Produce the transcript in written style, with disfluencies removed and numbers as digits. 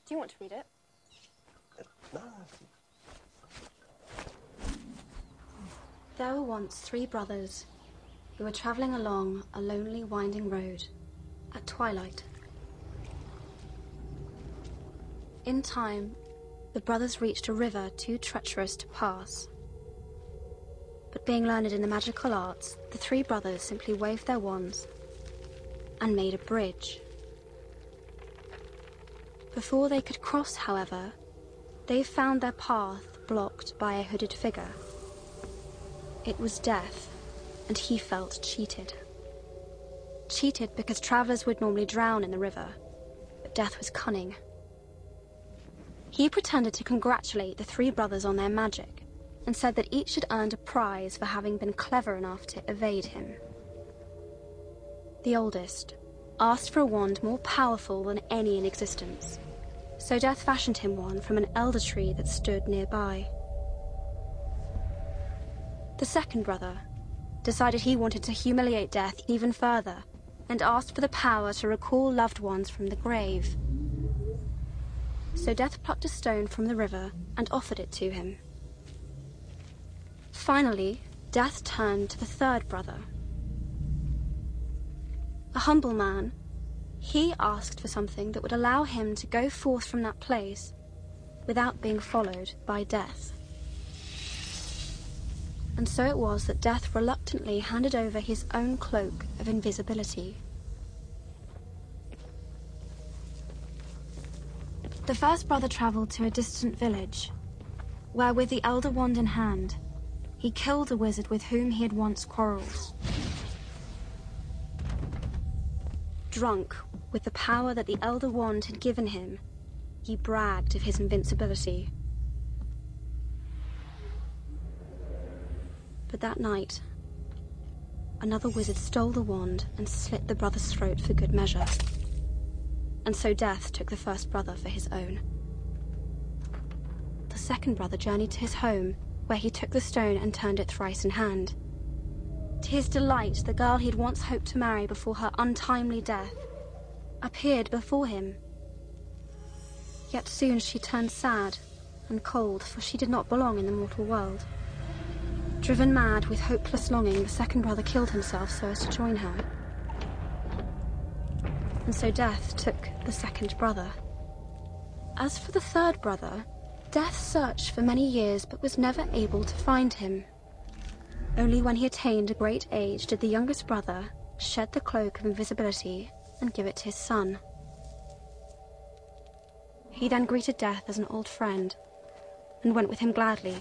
Do you want to read it? No. There were once 3 brothers who were travelling along a lonely, winding road at twilight. In time, the brothers reached a river too treacherous to pass. But being learned in the magical arts, the 3 brothers simply waved their wands and made a bridge. Before they could cross, however, they found their path blocked by a hooded figure. It was Death, and he felt cheated. Cheated because travellers would normally drown in the river, but Death was cunning. He pretended to congratulate the 3 brothers on their magic, and said that each had earned a prize for having been clever enough to evade him. The oldest asked for a wand more powerful than any in existence, so Death fashioned him one from an elder tree that stood nearby. The second brother decided he wanted to humiliate Death even further, and asked for the power to recall loved ones from the grave. So Death plucked a stone from the river and offered it to him. Finally, Death turned to the third brother. A humble man, he asked for something that would allow him to go forth from that place without being followed by Death. And so it was that Death reluctantly handed over his own cloak of invisibility. The first brother travelled to a distant village, where with the elder wand in hand, he killed a wizard with whom he had once quarrelled. Drunk with the power that the elder wand had given him, he bragged of his invincibility. But that night, another wizard stole the wand and slit the brother's throat for good measure. And so Death took the first brother for his own. The second brother journeyed to his home, where he took the stone and turned it thrice in hand. To his delight, the girl he had once hoped to marry before her untimely death appeared before him. Yet soon she turned sad and cold, for she did not belong in the mortal world. Driven mad with hopeless longing, the second brother killed himself so as to join her. And so Death took the second brother. As for the third brother, Death searched for many years but was never able to find him. Only when he attained a great age did the youngest brother shed the cloak of invisibility and give it to his son. He then greeted Death as an old friend and went with him gladly